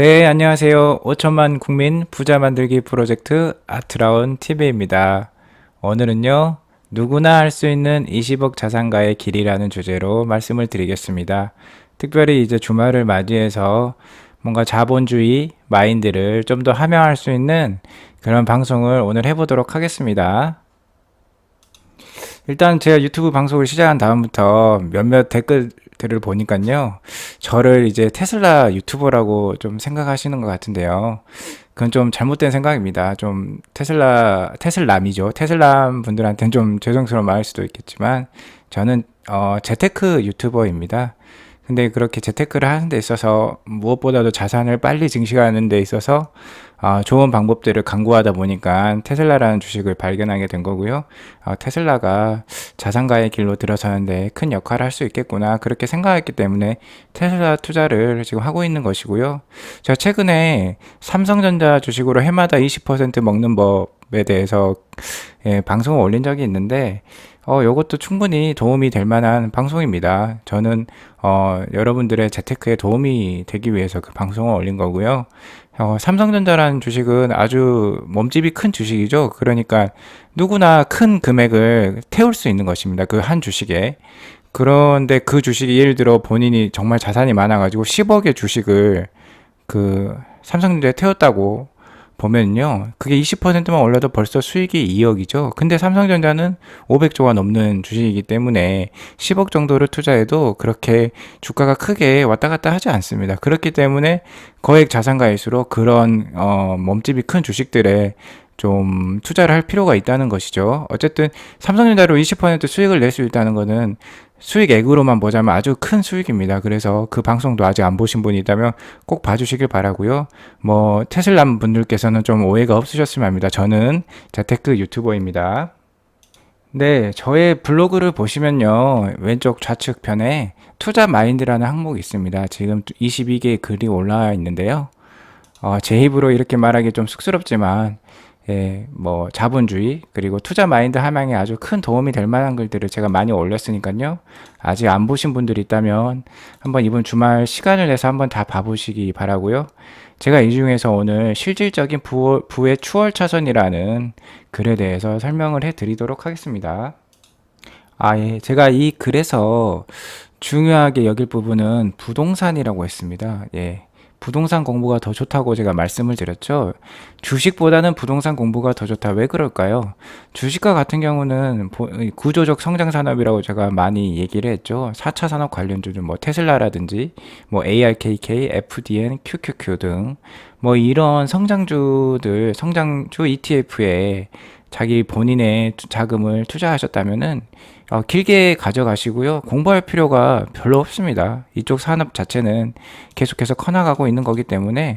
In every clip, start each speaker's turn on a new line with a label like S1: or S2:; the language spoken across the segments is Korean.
S1: 네, 안녕하세요. 5천만 국민 부자 만들기 프로젝트 아트라운 TV입니다. 오늘은요, 누구나 할 수 있는 20억 자산가의 길이라는 주제로 말씀을 드리겠습니다. 특별히 이제 주말을 맞이해서 뭔가 자본주의 마인드를 좀 더 함양할 수 있는 그런 방송을 오늘 해보도록 하겠습니다. 일단 제가 유튜브 방송을 시작한 다음부터 몇몇 댓글들을 보니까요, 저를 이제 테슬라 유튜버라고 좀 생각하시는 것 같은데요. 그건 좀 잘못된 생각입니다. 좀 테슬람이죠. 테슬람 분들한테는 좀 죄송스러운 말일 수도 있겠지만, 저는 재테크 유튜버입니다. 근데 그렇게 재테크를 하는 데 있어서 무엇보다도 자산을 빨리 증식하는 데 있어서 좋은 방법들을 강구하다 보니까 테슬라라는 주식을 발견하게 된 거고요. 테슬라가 자산가의 길로 들어서는데 큰 역할을 할 수 있겠구나 그렇게 생각했기 때문에 테슬라 투자를 지금 하고 있는 것이고요. 제가 최근에 삼성전자 주식으로 해마다 20% 먹는 법에 대해서 방송을 올린 적이 있는데 요것도 충분히 도움이 될 만한 방송입니다. 저는 여러분들의 재테크에 도움이 되기 위해서 그 방송을 올린 거고요. 삼성전자라는 주식은 아주 몸집이 큰 주식이죠. 그러니까 누구나 큰 금액을 태울 수 있는 것입니다. 그 한 주식에. 그런데 그 주식이 예를 들어 본인이 정말 자산이 많아가지고 10억의 주식을 그 삼성전자에 태웠다고 보면요. 그게 20%만 올라도 벌써 수익이 2억이죠. 근데 삼성전자는 500조가 넘는 주식이기 때문에 10억 정도를 투자해도 그렇게 주가가 크게 왔다 갔다 하지 않습니다. 그렇기 때문에 거액 자산가일수록 그런 몸집이 큰 주식들에 좀 투자를 할 필요가 있다는 것이죠. 어쨌든 삼성전자로 20% 수익을 낼 수 있다는 것은 수익액으로만 보자면 아주 큰 수익입니다. 그래서 그 방송도 아직 안 보신 분이 있다면 꼭 봐주시길 바라고요. 뭐 테슬람 분들께서는 좀 오해가 없으셨으면 합니다. 저는 재테크 유튜버입니다. 네, 저의 블로그를 보시면요. 왼쪽 좌측 편에 투자 마인드라는 항목이 있습니다. 지금 22개의 글이 올라와 있는데요. 제 입으로 이렇게 말하기 좀 쑥스럽지만 뭐 자본주의 그리고 투자 마인드 함양에 아주 큰 도움이 될 만한 글들을 제가 많이 올렸으니까요. 아직 안 보신 분들이 있다면 한번 이번 주말 시간을 내서 한번 다 봐보시기 바라고요. 제가 이 중에서 오늘 실질적인 부의 추월 차선이라는 글에 대해서 설명을 해드리도록 하겠습니다. 예. 제가 이 글에서 중요하게 여길 부분은 부동산이라고 했습니다. 예. 부동산 공부가 더 좋다고 제가 말씀을 드렸죠. 주식보다는 부동산 공부가 더 좋다. 왜 그럴까요? 주식과 같은 경우는 구조적 성장 산업이라고 제가 많이 얘기를 했죠. 4차 산업 관련주들 뭐 테슬라라든지 뭐 ARKK, FDN, QQQ 등 뭐 이런 성장주들, 성장주 ETF에 자기 본인의 자금을 투자하셨다면은 길게 가져가시고요. 공부할 필요가 별로 없습니다. 이쪽 산업 자체는 계속해서 커나가고 있는 거기 때문에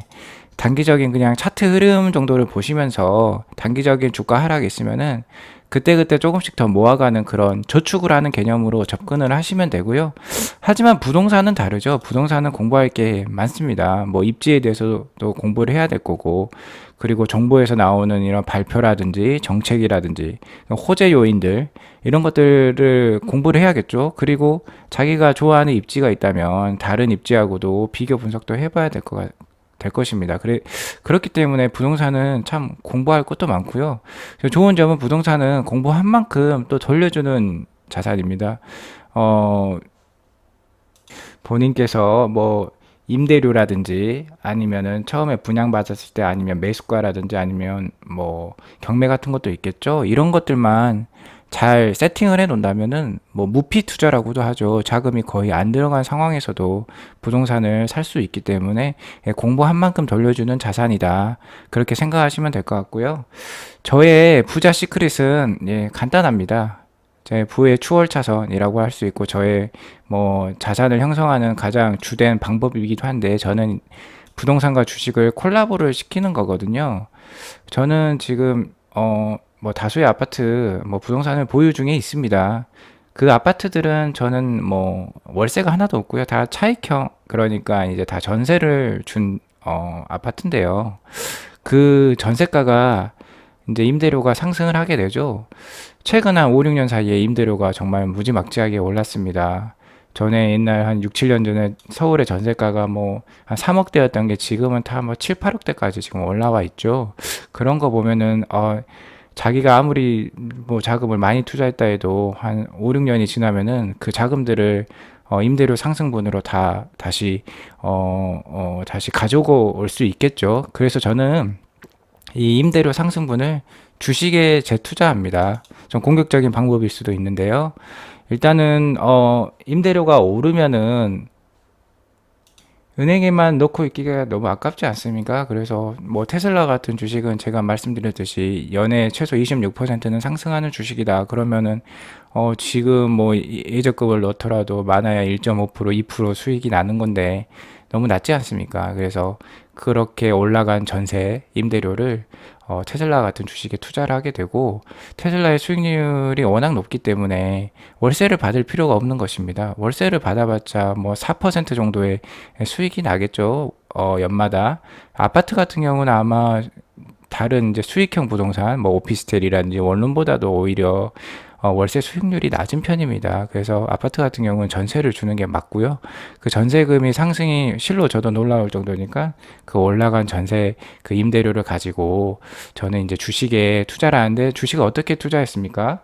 S1: 단기적인 그냥 차트 흐름 정도를 보시면서 단기적인 주가 하락이 있으면은 그때그때 조금씩 더 모아가는 그런 저축을 하는 개념으로 접근을 하시면 되고요. 하지만 부동산은 다르죠. 부동산은 공부할 게 많습니다. 뭐 입지에 대해서도 공부를 해야 될 거고, 그리고 정부에서 나오는 이런 발표라든지 정책이라든지 호재 요인들 이런 것들을 공부를 해야겠죠. 그리고 자기가 좋아하는 입지가 있다면 다른 입지하고도 비교 분석도 해봐야 될 것입니다. 그렇기 때문에 부동산은 참 공부할 것도 많고요. 좋은 점은 부동산은 공부한 만큼 또 돌려주는 자산입니다. 어, 본인께서 뭐 임대료라든지 아니면은 처음에 분양받았을 때 아니면 매수가라든지 아니면 뭐 경매 같은 것도 있겠죠. 이런 것들만 잘 세팅을 해 놓는다면은 뭐 무피 투자라고도 하죠. 자금이 거의 안 들어간 상황에서도 부동산을 살 수 있기 때문에 공부한 만큼 돌려주는 자산이다. 그렇게 생각하시면 될 것 같고요. 저의 부자 시크릿은 간단합니다. 제 부의 추월 차선이라고 할 수 있고 저의 뭐 자산을 형성하는 가장 주된 방법이기도 한데 저는 부동산과 주식을 콜라보를 시키는 거거든요. 저는 지금 뭐 다수의 아파트 뭐 부동산을 보유 중에 있습니다. 그 아파트들은 저는 뭐 월세가 하나도 없고요. 다 차익형 그러니까 이제 다 전세를 준 아파트인데요. 그 전세가가 이제 임대료가 상승을 하게 되죠. 최근 한 5, 6년 사이에 임대료가 정말 무지막지하게 올랐습니다. 전에 옛날 한 6, 7년 전에 서울의 전세가가 뭐 한 3억대였던 게 지금은 다 뭐 7, 8억대까지 지금 올라와 있죠. 그런 거 보면은 자기가 아무리 뭐 자금을 많이 투자했다 해도 한 5, 6년이 지나면은 그 자금들을 임대료 상승분으로 다시 가지고 올 수 있겠죠. 그래서 저는 이 임대료 상승분을 주식에 재투자합니다. 좀 공격적인 방법일 수도 있는데요. 일단은 임대료가 오르면은 은행에만 넣고 있기가 너무 아깝지 않습니까? 그래서 뭐 테슬라 같은 주식은 제가 말씀드렸듯이 연에 최소 26%는 상승하는 주식이다. 그러면은 지금 뭐 예적금을 넣더라도 많아야 1.5%, 2% 수익이 나는 건데 너무 낮지 않습니까? 그래서 그렇게 올라간 전세 임대료를 테슬라 같은 주식에 투자를 하게 되고, 테슬라의 수익률이 워낙 높기 때문에 월세를 받을 필요가 없는 것입니다. 월세를 받아봤자 뭐 4% 정도의 수익이 나겠죠. 연마다. 아파트 같은 경우는 아마 다른 이제 수익형 부동산, 뭐 오피스텔이라든지 원룸보다도 오히려 월세 수익률이 낮은 편입니다. 그래서 아파트 같은 경우는 전세를 주는 게 맞고요. 그 전세금이 상승이 실로 저도 놀라울 정도니까 그 올라간 전세 그 임대료를 가지고 저는 이제 주식에 투자를 하는데, 주식을 어떻게 투자했습니까?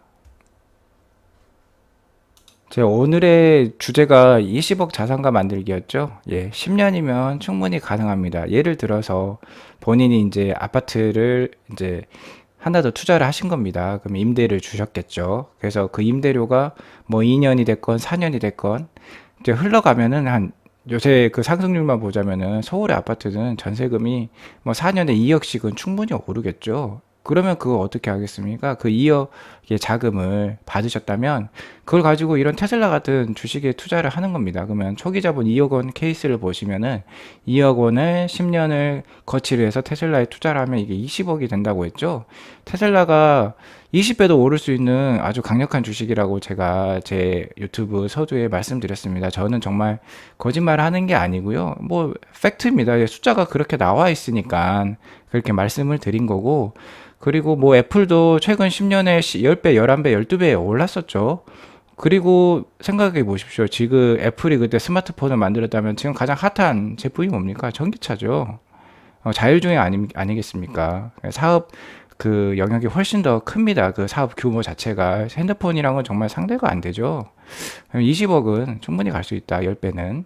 S1: 제 오늘의 주제가 20억 자산가 만들기였죠. 예, 10년이면 충분히 가능합니다. 예를 들어서 본인이 이제 아파트를 이제 하나 더 투자를 하신 겁니다. 그럼 임대를 주셨겠죠. 그래서 그 임대료가 뭐 2년이 됐건 4년이 됐건 이제 흘러가면은 한, 요새 그 상승률만 보자면은 서울의 아파트는 전세금이 뭐 4년에 2억씩은 충분히 오르겠죠. 그러면 그거 어떻게 하겠습니까? 그 2억의 자금을 받으셨다면 그걸 가지고 이런 테슬라 같은 주식에 투자를 하는 겁니다. 그러면 초기 자본 2억 원 케이스를 보시면은 2억 원을 10년을 거치를 해서 테슬라에 투자를 하면 이게 20억이 된다고 했죠. 테슬라가 20배도 오를 수 있는 아주 강력한 주식이라고 제가 제 유튜브 서두에 말씀드렸습니다. 저는 정말 거짓말 하는 게 아니고요. 뭐 팩트입니다. 숫자가 그렇게 나와 있으니까 그렇게 말씀을 드린 거고, 그리고 뭐 애플도 최근 10년에 10배, 11배, 12배 올랐었죠. 그리고 생각해 보십시오. 지금 애플이 그때 스마트폰을 만들었다면 지금 가장 핫한 제품이 뭡니까? 전기차죠. 자율주행 아니겠습니까? 사업 그 영역이 훨씬 더 큽니다. 그 사업 규모 자체가 핸드폰이랑은 정말 상대가 안 되죠. 20억은 충분히 갈 수 있다. 10배는.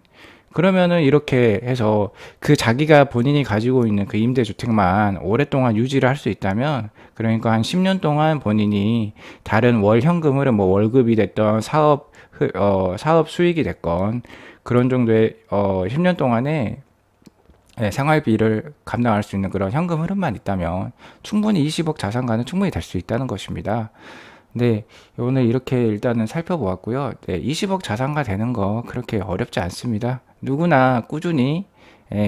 S1: 그러면은 이렇게 해서 그 자기가 본인이 가지고 있는 그 임대주택만 오랫동안 유지를 할 수 있다면, 그러니까 한 10년 동안 본인이 다른 월 현금으로 뭐 월급이 됐던 사업 수익이 됐건 그런 정도의 10년 동안에 생활비를 감당할 수 있는 그런 현금 흐름만 있다면 충분히 20억 자산가는 충분히 될 수 있다는 것입니다. 네, 오늘 이렇게 일단은 살펴보았고요. 네, 20억 자산가 되는 거 그렇게 어렵지 않습니다. 누구나 꾸준히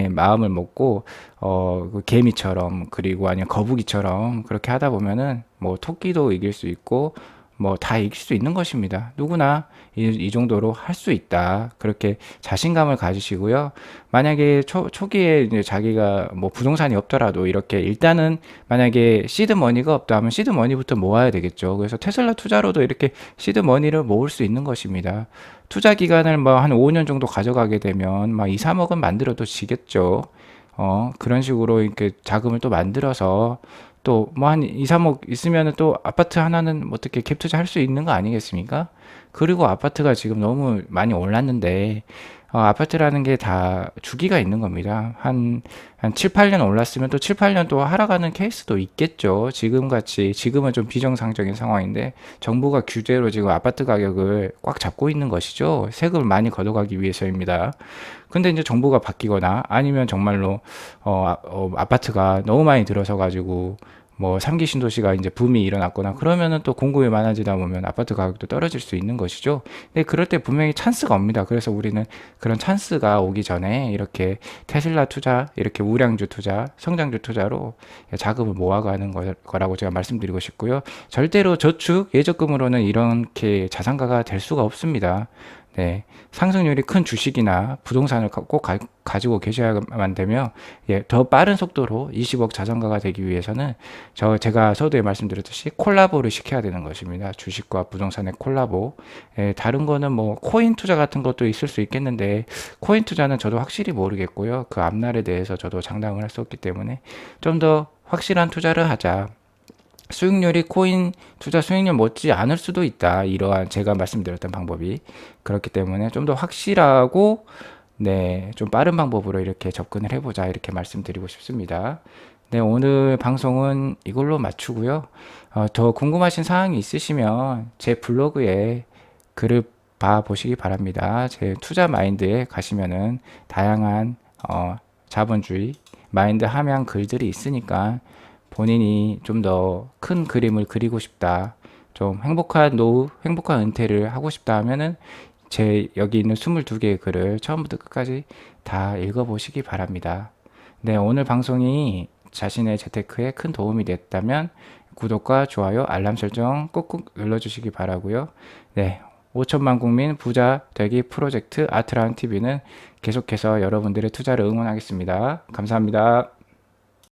S1: 마음을 먹고 그 개미처럼, 그리고 아니면 거북이처럼 그렇게 하다 보면은 뭐 토끼도 이길 수 있고 뭐 다 이길 수 있는 것입니다. 누구나 이 정도로 할 수 있다. 그렇게 자신감을 가지시고요. 만약에 초기에 이제 자기가 뭐 부동산이 없더라도 이렇게 일단은, 만약에 시드 머니가 없다 하면 시드 머니부터 모아야 되겠죠. 그래서 테슬라 투자로도 이렇게 시드 머니를 모을 수 있는 것입니다. 투자 기간을 뭐 한 5년 정도 가져가게 되면 막 2, 3억은 만들어도 지겠죠. 그런 식으로 이렇게 자금을 또 만들어서 또 뭐 한 2, 3억 있으면은 또 아파트 하나는 뭐 어떻게 갭 투자할 수 있는 거 아니겠습니까? 그리고 아파트가 지금 너무 많이 올랐는데 아파트라는 게 다 주기가 있는 겁니다. 한 7, 8년 올랐으면 또 7, 8년 또 하락하는 케이스도 있겠죠. 지금은 좀 비정상적인 상황인데 정부가 규제로 지금 아파트 가격을 꽉 잡고 있는 것이죠. 세금을 많이 걷어가기 위해서입니다. 근데 이제 정부가 바뀌거나 아니면 정말로 아파트가 너무 많이 들어서 가지고 뭐 3기 신도시가 이제 붐이 일어났거나 그러면은 또 공급이 많아지다 보면 아파트 가격도 떨어질 수 있는 것이죠. 근데 그럴 때 분명히 찬스가 옵니다. 그래서 우리는 그런 찬스가 오기 전에 이렇게 테슬라 투자, 이렇게 우량주 투자, 성장주 투자로 자금을 모아가는 거라고 제가 말씀드리고 싶고요. 절대로 저축 예적금으로는 이렇게 자산가가 될 수가 없습니다. 네, 상승률이 큰 주식이나 부동산을 꼭 가지고 계셔야만 되며, 예, 더 빠른 속도로 20억 자산가가 되기 위해서는 제가 서두에 말씀드렸듯이 콜라보를 시켜야 되는 것입니다. 주식과 부동산의 콜라보. 예, 다른 거는 뭐 코인 투자 같은 것도 있을 수 있겠는데, 코인 투자는 저도 확실히 모르겠고요. 그 앞날에 대해서 저도 장담을 할 수 없기 때문에 좀 더 확실한 투자를 하자. 수익률이 코인 투자 수익률 못지 않을 수도 있다. 이러한 제가 말씀드렸던 방법이 그렇기 때문에 좀 더 확실하고 네, 좀 빠른 방법으로 이렇게 접근을 해보자 이렇게 말씀드리고 싶습니다. 네, 오늘 방송은 이걸로 마치고요. 더 궁금하신 사항이 있으시면 제 블로그에 글을 봐 보시기 바랍니다. 제 투자 마인드에 가시면은 다양한 자본주의 마인드 함양 글들이 있으니까 본인이 좀 더 큰 그림을 그리고 싶다. 좀 행복한 노후, 행복한 은퇴를 하고 싶다 하면은 제 여기 있는 22개의 글을 처음부터 끝까지 다 읽어보시기 바랍니다. 네, 오늘 방송이 자신의 재테크에 큰 도움이 됐다면 구독과 좋아요, 알람 설정 꾹꾹 눌러주시기 바라고요. 네, 5천만 국민 부자 되기 프로젝트 아트라운 TV는 계속해서 여러분들의 투자를 응원하겠습니다. 감사합니다.